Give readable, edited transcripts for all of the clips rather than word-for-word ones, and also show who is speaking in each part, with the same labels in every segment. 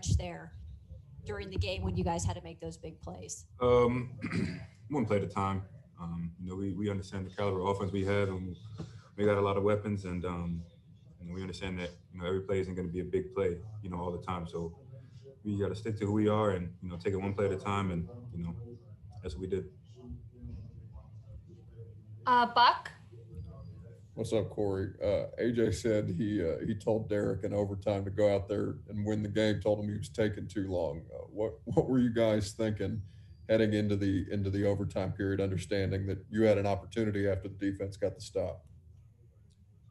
Speaker 1: stretch there during the game when you guys had to make those big plays?
Speaker 2: One play at a time. We understand the caliber of offense we have, and we got a lot of weapons, and we understand that every play isn't going to be a big play, all the time. So we got to stick to who we are, and take it one play at a time, and that's what we did.
Speaker 3: Buck.
Speaker 4: What's up, Corey? AJ said he told Derek in overtime to go out there and win the game. Told him he was taking too long. What were you guys thinking heading into the overtime period, understanding that you had an opportunity after the defense got the stop?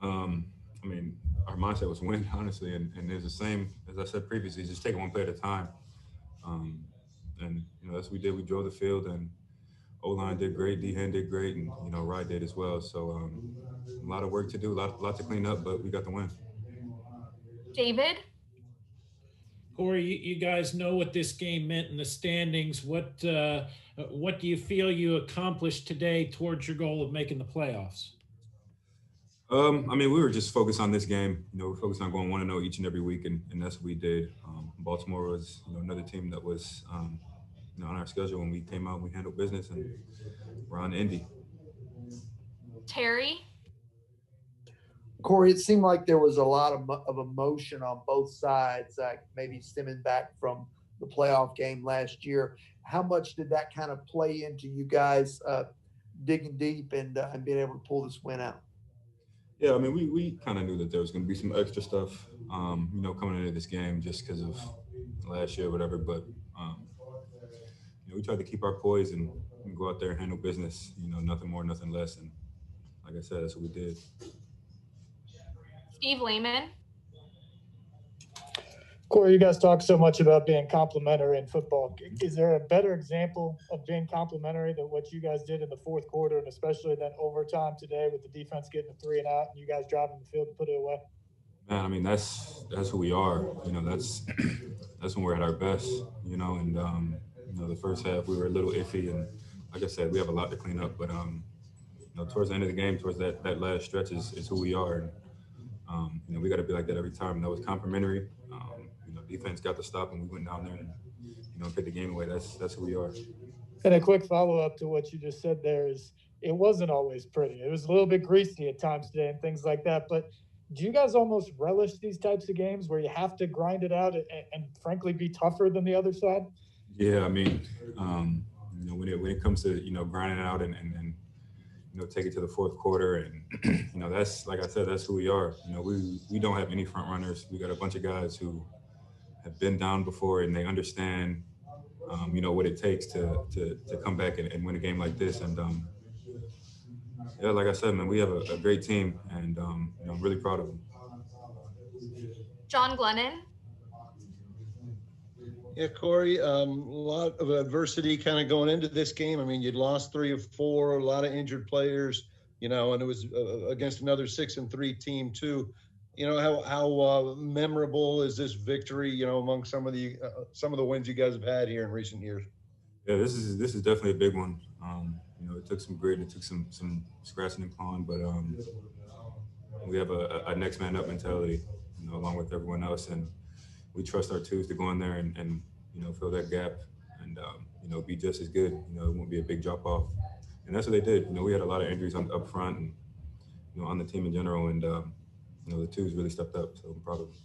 Speaker 2: Our mindset was win, honestly, and it's the same as I said previously. Just take it one play at a time, and that's what we did. We drove the field, and O-line did great, D-Hen did great, and Rye did as well. So a lot of work to do, a lot to clean up, but we got the win.
Speaker 3: David.
Speaker 5: Corey, you guys know what this game meant in the standings. What do you feel you accomplished today towards your goal of making the playoffs?
Speaker 2: We were just focused on this game. We're focused on going 1-0 each and every week, and that's what we did. Baltimore was another team that was on our schedule when we came out. We handled business, and we're on Indy.
Speaker 3: Terry.
Speaker 6: Corey, it seemed like there was a lot of emotion on both sides, maybe stemming back from the playoff game last year. How much did that kind of play into you guys digging deep and being able to pull this win out?
Speaker 2: Yeah, we kind of knew that there was going to be some extra stuff, coming into this game just because of last year or whatever. But, we tried to keep our poise and go out there and handle business, nothing more, nothing less. And like I said, that's what we did.
Speaker 3: Steve Lehman.
Speaker 7: Corey, you guys talk so much about being complimentary in football. Is there a better example of being complimentary than what you guys did in the fourth quarter, and especially that overtime today with the defense getting a 3-and-out and you guys driving the field to put it away?
Speaker 2: Man, that's who we are. That's when we're at our best. And the first half we were a little iffy, and like I said, we have a lot to clean up. But towards the end of the game, towards that last stretch is who we are. And we got to be like that every time. And that was complimentary. Defense got the stop, and we went down there and picked the game away. That's who we are.
Speaker 7: And a quick follow-up to what you just said there is it wasn't always pretty. It was a little bit greasy at times today and things like that. But do you guys almost relish these types of games where you have to grind it out and frankly be tougher than the other side?
Speaker 2: Yeah, when it comes to grinding it out and take it to the fourth quarter, and that's, like I said, that's who we are. We don't have any front runners. We got a bunch of guys who have been down before, and they understand what it takes to come back and win a game like this. And like I said, man, we have a great team, and I'm really proud of them.
Speaker 3: John Glennon.
Speaker 8: Yeah, Corey, a lot of adversity kind of going into this game. You'd lost 3 of 4, a lot of injured players, and it was against another 6-3 team too. How memorable is this victory, among some of the wins you guys have had here in recent years?
Speaker 2: Yeah, this is definitely a big one. It took some grit, it took some scratching and clawing, but we have a next man up mentality, along with everyone else, and we trust our twos to go in there and fill that gap and be just as good. It won't be a big drop off, and that's what they did. We had a lot of injuries up front and on the team in general, and the twos really stepped up, so I'm proud of them.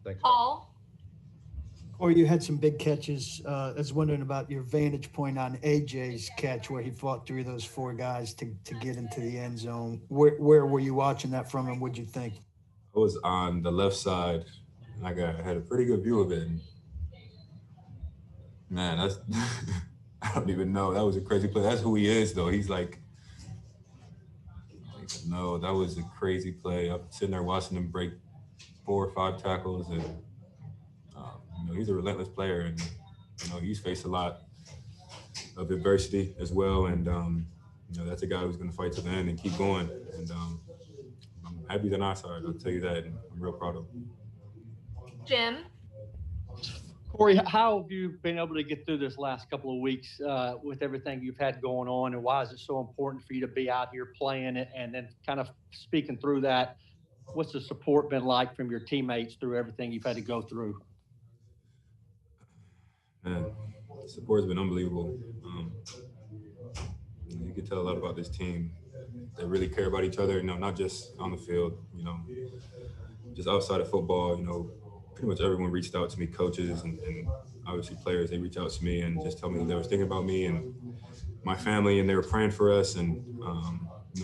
Speaker 8: Thanks.
Speaker 3: Paul.
Speaker 9: Corey, you had some big catches. I was wondering about your vantage point on AJ's catch where he fought through those 4 guys to get into the end zone. Where were you watching that from, and what'd you think?
Speaker 2: I was on the left side, and I had a pretty good view of it. And man, that's I don't even know. That was a crazy play. That's who he is, though. He's like, no, that was a crazy play. I'm sitting there watching him break 4 or 5 tackles, and he's a relentless player, and he's faced a lot of adversity as well, and that's a guy who's going to fight to the end and keep going. And I'm happy he's on our side. I'll tell you that, and I'm real proud of him.
Speaker 3: Jim.
Speaker 10: Corey, how have you been able to get through this last couple of weeks with everything you've had going on, and why is it so important for you to be out here playing it? And then kind of speaking through that, what's the support been like from your teammates through everything you've had to go through?
Speaker 2: Man, support has been unbelievable. You can tell a lot about this team. They really care about each other, not just on the field, just outside of football, pretty much everyone reached out to me, coaches and obviously players, they reach out to me and just tell me they were thinking about me and my family and they were praying for us. And,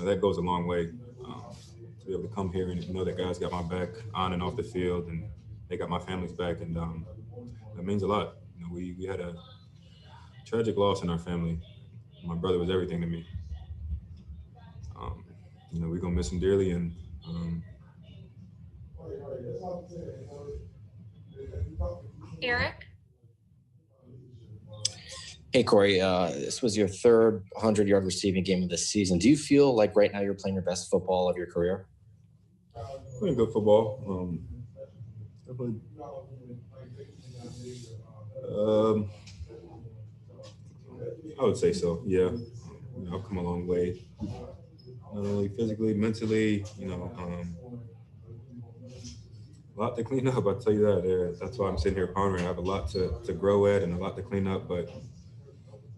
Speaker 2: that goes a long way to be able to come here and know that guys got my back on and off the field and they got my family's back. And that means a lot. We had a tragic loss in our family. My brother was everything to me. We're going to miss him dearly. And
Speaker 3: Eric?
Speaker 11: Hey, Corey, this was your third 100-yard receiving game of the season. Do you feel like right now you're playing your best football of your career?
Speaker 2: playing good football. I would say so, yeah. I've come a long way. Not only physically, mentally, a lot to clean up, I'll tell you that. That's why I'm sitting here pondering. I have a lot to grow at and a lot to clean up, but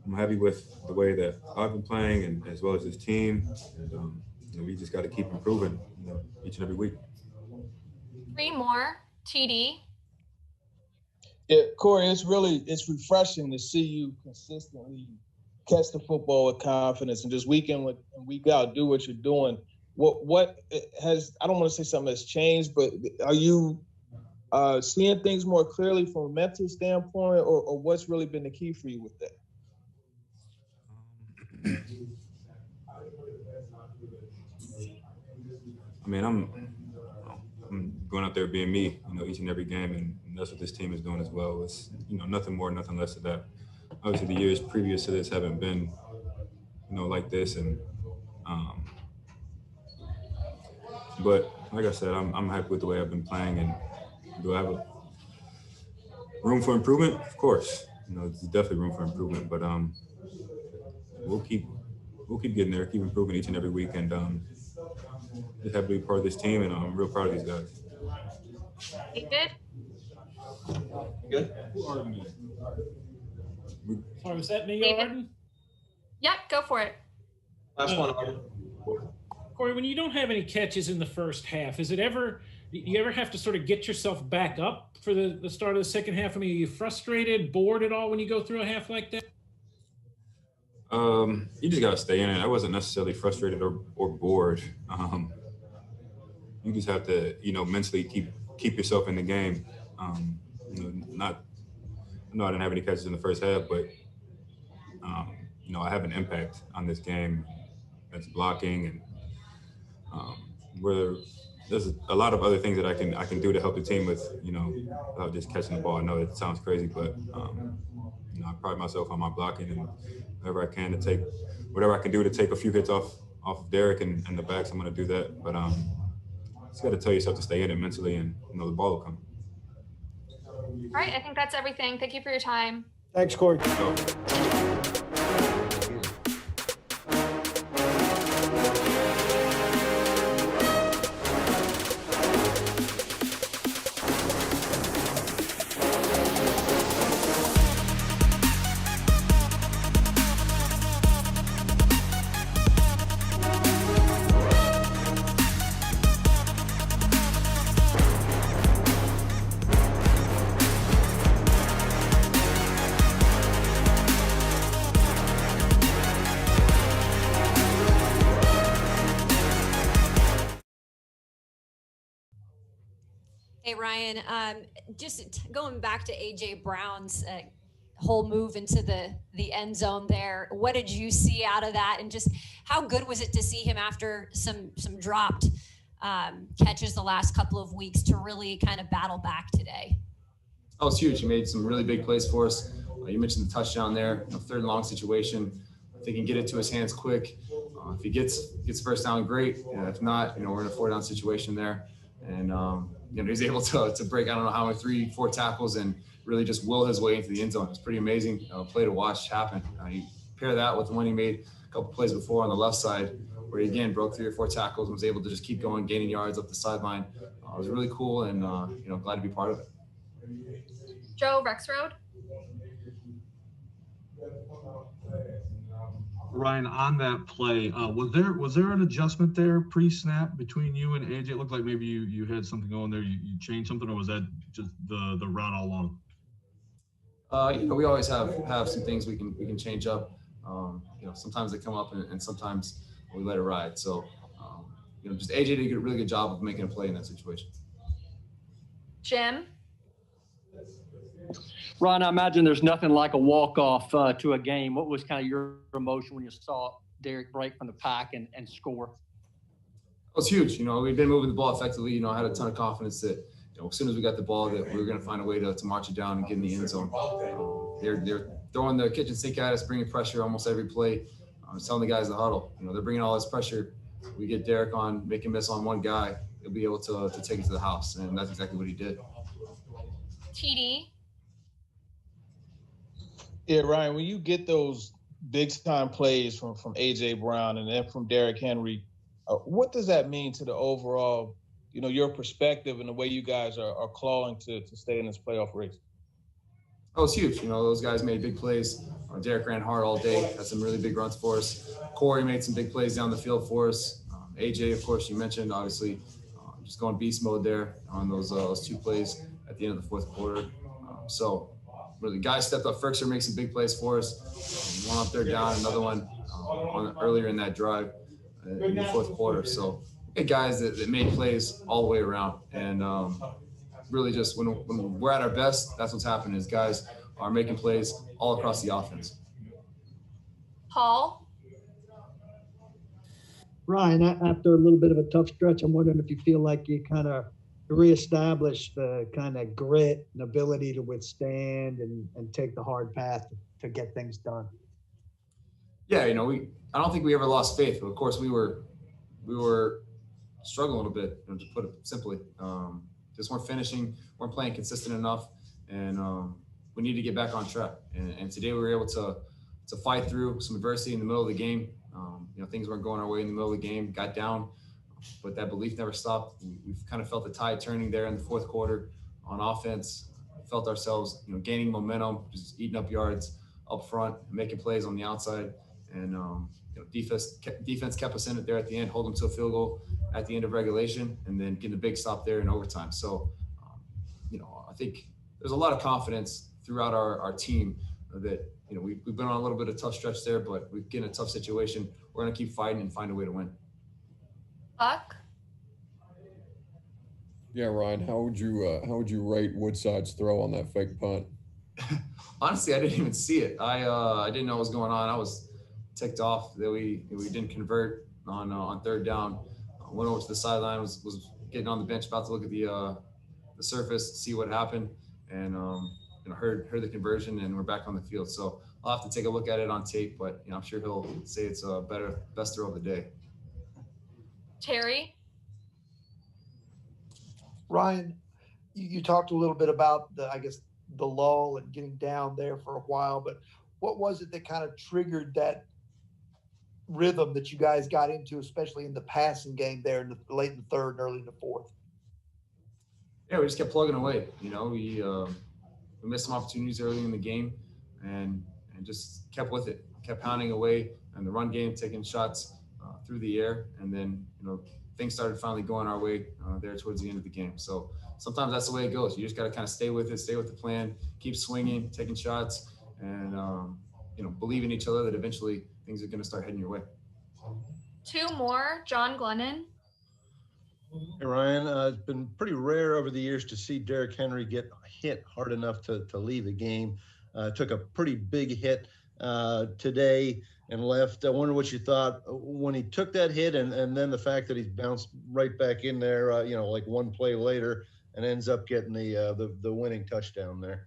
Speaker 2: I'm happy with the way that I've been playing and as well as this team. And we just got to keep improving each and every week.
Speaker 3: 3 more. TD.
Speaker 12: Yeah, Corey, it's refreshing to see you consistently catch the football with confidence and just week in and week out do what you're doing. What has, I don't want to say something has changed, but are you seeing things more clearly from a mental standpoint, or what's really been the key for you with that?
Speaker 2: I mean, I'm going out there being me, each and every game, and that's what this team is doing as well. It's, nothing more, nothing less of that. Obviously, the years previous to this haven't been, like this, and but like I said, I'm happy with the way I've been playing. And do I have a room for improvement? Of course, there's definitely room for improvement. But we'll keep getting there, keep improving each and every week, and just happy to be part of this team. And I'm real proud of these guys.
Speaker 3: David.
Speaker 8: Good.
Speaker 5: Sorry, was that me,
Speaker 3: David?
Speaker 5: Arden?
Speaker 3: Yep, go for it.
Speaker 8: Last one, Arden.
Speaker 5: Corey, when you don't have any catches in the first half, do you ever have to sort of get yourself back up for the start of the second half? I mean, are you frustrated, bored at all when you go through a half like that?
Speaker 2: You just gotta stay in it. I wasn't necessarily frustrated or bored. You just have to, mentally keep yourself in the game. I know I didn't have any catches in the first half, but I have an impact on this game. That's blocking, and where there's a lot of other things that I can do to help the team with, without just catching the ball. I know it sounds crazy, but I pride myself on my blocking and whatever I can do to take a few hits off of Derek and the backs, I'm going to do that. But just got to tell yourself to stay in it mentally, and the ball will come.
Speaker 3: All right, I think that's everything. Thank you for your time.
Speaker 9: Thanks, Corey.
Speaker 1: Hey, Ryan, just going back to A.J. Brown's whole move into the end zone there, what did you see out of that? And just how good was it to see him after some dropped catches the last couple of weeks to really kind of battle back today?
Speaker 13: Oh, it's huge. He made some really big plays for us. You mentioned the touchdown there, third and long situation. If he can get it to his hands quick, if he gets first down, great. If not, we're in a 4-down situation there. And, he's able to break, I don't know how many, 3-4 tackles and really just will his way into the end zone. It's pretty amazing play to watch happen. You pair that with the one he made a couple plays before on the left side, where he again broke 3 or 4 tackles and was able to just keep going, gaining yards up the sideline. It was really cool, and glad to be part of it.
Speaker 3: Joe, Rexrode.
Speaker 14: Ryan, on that play, was there an adjustment there pre-snap between you and AJ? It looked like maybe you had something going there. You changed something, or was that just the route all along?
Speaker 13: We always have some things we can change up. Sometimes they come up and sometimes we let it ride. So, just AJ did a really good job of making a play in that situation.
Speaker 3: Jim?
Speaker 10: Ron, I imagine there's nothing like a walk-off to a game. What was kind of your emotion when you saw Derek break from the pack and score?
Speaker 13: It was huge. We've been moving the ball effectively. I had a ton of confidence that, as soon as we got the ball, that we were going to find a way to march it down and get in the end zone. They're throwing the kitchen sink at us, bringing pressure almost every play. I was telling the guys to huddle. They're bringing all this pressure. We get Derek on, make him miss on one guy, he'll be able to take it to the house, and that's exactly what he did.
Speaker 3: TD?
Speaker 12: Yeah, Ryan, when you get those big-time plays from A.J. Brown and then from Derrick Henry, what does that mean to the overall, your perspective and the way you guys are clawing to stay in this playoff race?
Speaker 13: Oh, it's huge. Those guys made big plays. Derek ran hard all day, had some really big runs for us. Corey made some big plays down the field for us. AJ, of course, you mentioned, obviously, just going beast mode there on those 2 plays at the end of the fourth quarter. So really, guys stepped up. Frickser makes some big plays for us. One on third down, another one earlier in that drive in the fourth quarter. So guys that made plays all the way around. And really just when we're at our best, that's what's happening is guys are making plays all across the offense.
Speaker 3: Paul?
Speaker 9: Ryan, after a little bit of a tough stretch, I'm wondering if you feel like you kind of reestablished the kind of grit and ability to withstand and take the hard path to get things done.
Speaker 13: Yeah, I don't think we ever lost faith, but of course we were struggling a little bit, to put it simply. Just weren't finishing, weren't playing consistent enough, and we need to get back on track. And today we were able to fight through some adversity in the middle of the game. Things weren't going our way in the middle of the game, got down, but that belief never stopped. We've kind of felt the tide turning there in the fourth quarter on offense. Felt ourselves, gaining momentum, just eating up yards up front, making plays on the outside, and defense kept us in it there at the end, hold them to a field goal at the end of regulation, and then getting a big stop there in overtime. So, I think there's a lot of confidence throughout our team that, we've been on a little bit of tough stretch there, but we get in a tough situation. We're going to keep fighting and find a way to win.
Speaker 3: Buck?
Speaker 4: Yeah, Ryan, how would you rate Woodside's throw on that fake punt?
Speaker 13: Honestly, I didn't even see it. I didn't know what was going on. I was ticked off that we didn't convert on third down. Went over to the sideline, was getting on the bench, about to look at the surface, see what happened, and heard the conversion, and we're back on the field. So I'll have to take a look at it on tape, but I'm sure he'll say it's a best throw of the day.
Speaker 3: Terry?
Speaker 6: Ryan, you talked a little bit about the lull and getting down there for a while, but what was it that kind of triggered that rhythm that you guys got into, especially in the passing game there in the late in the third and early in the fourth?
Speaker 13: Yeah, we just kept plugging away. We missed some opportunities early in the game, and just kept with it, kept pounding away, and the run game, taking shots through the air, and then things started finally going our way there towards the end of the game. So sometimes that's the way it goes. You just got to kind of stay with it, stay with the plan, keep swinging, taking shots, and believe in each other that eventually things are going to start heading your way.
Speaker 3: 2 more. John Glennon?
Speaker 8: Hey, Ryan, it's been pretty rare over the years to see Derrick Henry get hit hard enough to leave a game. Took a pretty big hit today and left. I wonder what you thought when he took that hit, and then the fact that he's bounced right back in there, like one play later, and ends up getting the winning touchdown there.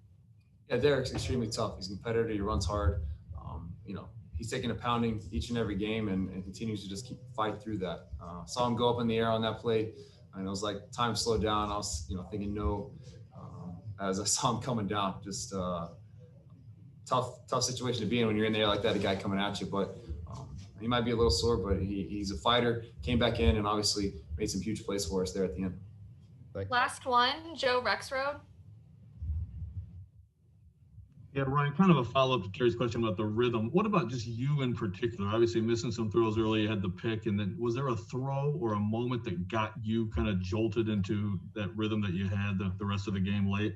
Speaker 13: Yeah, Derrick's extremely tough. He's a competitor. He runs hard. He's taking a pounding each and every game and continues to just keep fight through that. Saw him go up in the air on that play, and it was like time slowed down. I was, thinking no, as I saw him coming down. Just tough situation to be in when you're in there like that, a guy coming at you. But he might be a little sore, but he's a fighter. Came back in and obviously made some huge plays for us there at the end.
Speaker 3: Last one, Joe Rexrode.
Speaker 14: Yeah, Ryan, kind of a follow-up to Terry's question about the rhythm. What about just you in particular? Obviously missing some throws early, you had the pick, and then was there a throw or a moment that got you kind of jolted into that rhythm that you had the rest of the game late?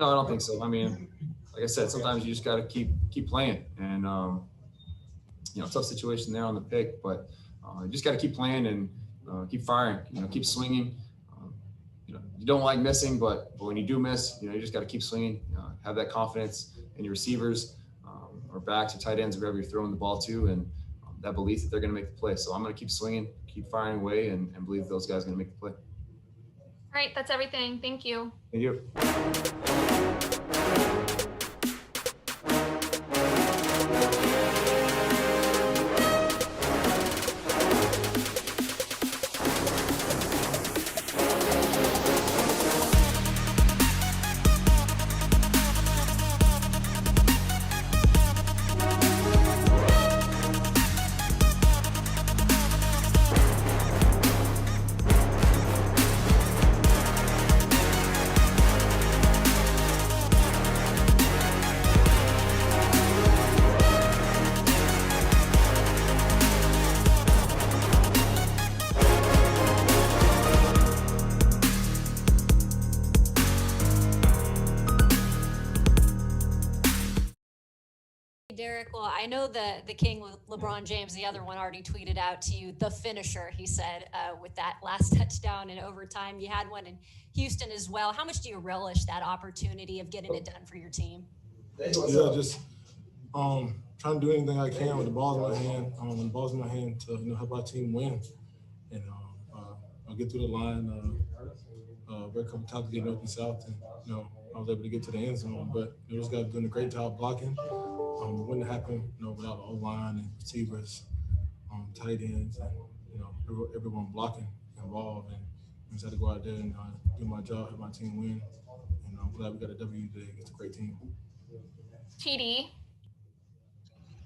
Speaker 13: No, I don't think so. I mean, like I said, sometimes you just got to keep playing, and tough situation there on the pick, but you just got to keep playing and keep firing. Keep swinging. You don't like missing, but when you do miss, you just got to keep swinging. Have that confidence in your receivers, or backs or tight ends, wherever you're throwing the ball to, and that belief that they're going to make the play. So I'm going to keep swinging, keep firing away, and believe those guys are going to make the play.
Speaker 3: All right, that's everything. Thank you.
Speaker 13: Thank you.
Speaker 1: Derek, well, I know the King, LeBron James, the other one, already tweeted out to you, the finisher, he said, with that last touchdown in overtime. You had one in Houston as well. How much do you relish that opportunity of getting it done for your team?
Speaker 15: Yeah, just trying to do anything I can with the ball in my hand, when the ball's in my hand to help our team win. And I'll get through the line, break a couple times getting north and south, and I was able to get to the end zone. But those guys doing a great job blocking. It wouldn't happen, without the O-line and receivers, tight ends, and everyone blocking involved. And I just had to go out there and do my job, help my team win. And I'm glad we got a W today against a great team.
Speaker 3: TD.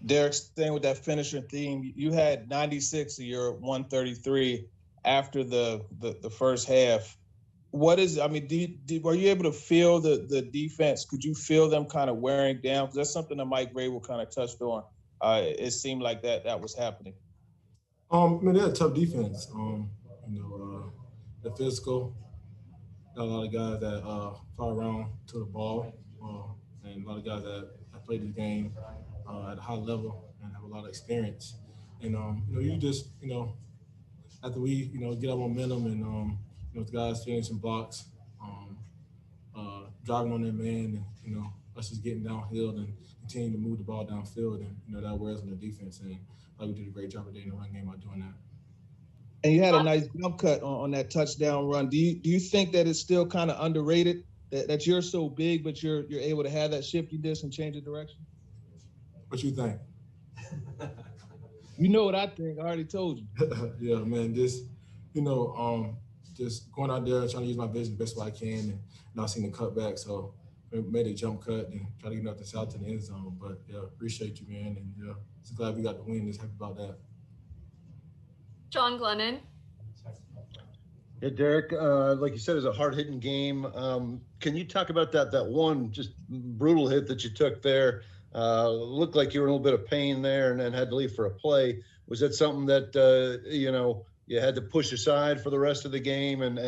Speaker 12: Derek, staying with that finisher theme, you had 96 of your 133 after the first half. What is, were you able to feel the defense? Could you feel them kind of wearing down? Because that's something that Mike Vrabel kind of touched on. It seemed like that was happening.
Speaker 15: They had a tough defense. The physical, got a lot of guys that fly around to the ball, and a lot of guys that played the game at a high level and have a lot of experience. And you just after we get our momentum and the guys finishing blocks, driving on their man, and us just getting downhill and continuing to move the ball downfield, and that wears on the defense. And we did a great job today in the run game by doing that.
Speaker 12: And you had a nice jump cut on that touchdown run. Do you think that it's still kind of underrated that you're so big, but you're able to have that shifty disc and change the direction?
Speaker 15: What you think?
Speaker 12: You know what I think. I already told you.
Speaker 15: Yeah, man. Just going out there trying to use my vision the best way I can, and not seeing the cutback. So I made a jump cut and try to get nothing south to the end zone. But yeah, appreciate you, man, and just glad we got the win. Just happy about that.
Speaker 3: John Glennon.
Speaker 8: Yeah, Derek, like you said, it was a hard-hitting game. Can you talk about that one just brutal hit that you took there? Looked like you were in a little bit of pain there and then had to leave for a play. Was that something that, you had to push aside for the rest of the game and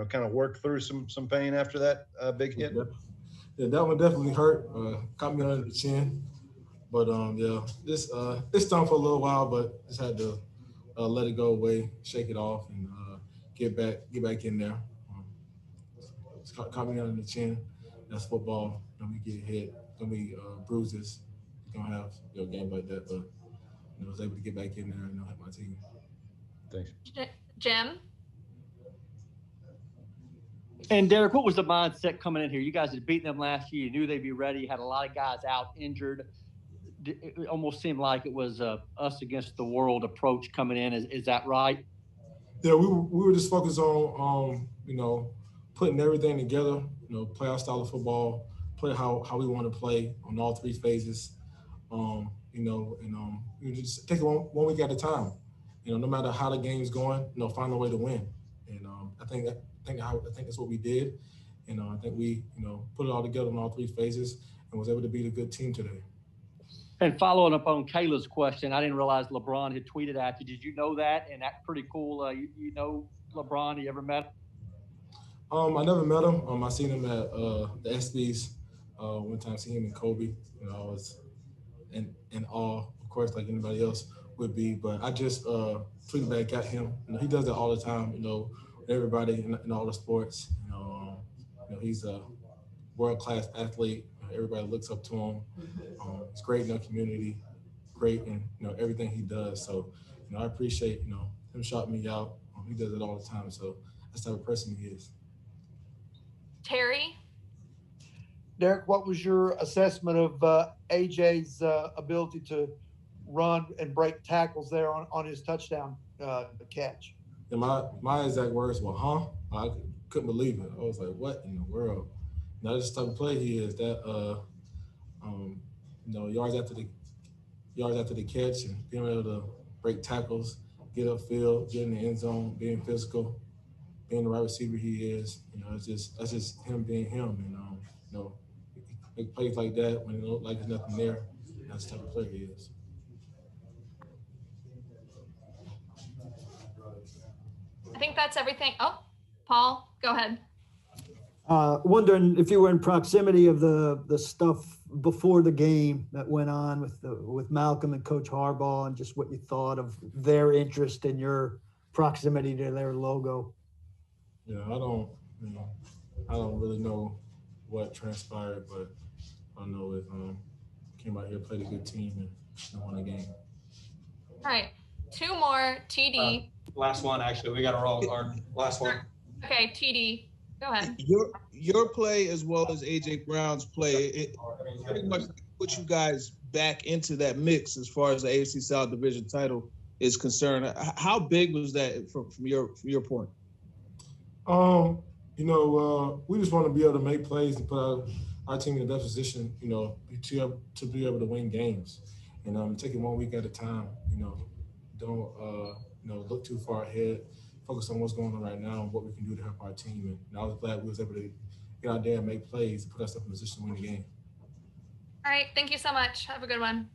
Speaker 8: kind of work through some pain after that big hit?
Speaker 15: Yeah, that one definitely hurt. Caught me under the chin. But, this it stung for a little while, but just had to let it go away, shake it off, and get back in there. Caught me under the chin. That's football. We get hit. Gonna be bruises. Gonna have games like that, but I was able to get back in there and help my team.
Speaker 8: Thanks.
Speaker 3: Jim.
Speaker 10: And Derek, what was the mindset coming in here? You guys had beaten them last year. You knew they'd be ready. You had a lot of guys out injured. It almost seemed like it was us against the world approach coming in. Is that right?
Speaker 15: Yeah, we were just focused on putting everything together. Play our style of football, play how we want to play on all three phases. We just take it one week at a time. No matter how the game's going, find a way to win. And I think that's what we did. And I think we, put it all together in all three phases and was able to beat a good team today.
Speaker 10: And following up on Kayla's question, I didn't realize LeBron had tweeted at you. Did you know that? And that's pretty cool. You know LeBron? You ever met him?
Speaker 15: I never met him. I seen him at the ESPYs one time. Seen him and Kobe. I was in awe, of course, like anybody else would be. But I just tweeted back at him. He does that all the time. With everybody in all the sports. He's a world-class athlete. Everybody looks up to him. He's great in our community, great in everything he does. So, I appreciate him shouting me out. He does it all the time. So that's the type of person he is.
Speaker 3: Terry?
Speaker 6: Derek, what was your assessment of AJ's ability to run and break tackles there on his touchdown catch?
Speaker 15: And my exact words were, "Huh?" I couldn't believe it. I was like, "What in the world?" That's the type of play he is. That yards after the catch and being able to break tackles, get upfield, get in the end zone, being physical, being the right receiver he is. That's just him being him. And make plays like that when it looks like there's nothing there. That's the type of player he is.
Speaker 3: I think that's everything. Oh, Paul, go ahead.
Speaker 9: Wondering if you were in proximity of the stuff before the game that went on with Malcolm and Coach Harbaugh, and just what you thought of their interest in your proximity to their logo.
Speaker 15: Yeah, I don't really know what transpired, but I know it came out here, played a good team, and won the game.
Speaker 3: All right, two more. TD.
Speaker 16: Last one, actually. We got to roll our last one.
Speaker 3: Okay, TD. Go ahead.
Speaker 12: Your play as well as AJ Brown's play, it pretty much put you guys back into that mix as far as the AFC South Division title is concerned. How big was that from your point?
Speaker 15: We just want to be able to make plays and put our team in the best position, to be able to win games, and take it 1 week at a time. Don't look too far ahead. Focus on what's going on right now and what we can do to help our team. And I was glad we was able to get out there and make plays and put ourselves in position to win the game.
Speaker 3: All right. Thank you so much. Have a good one.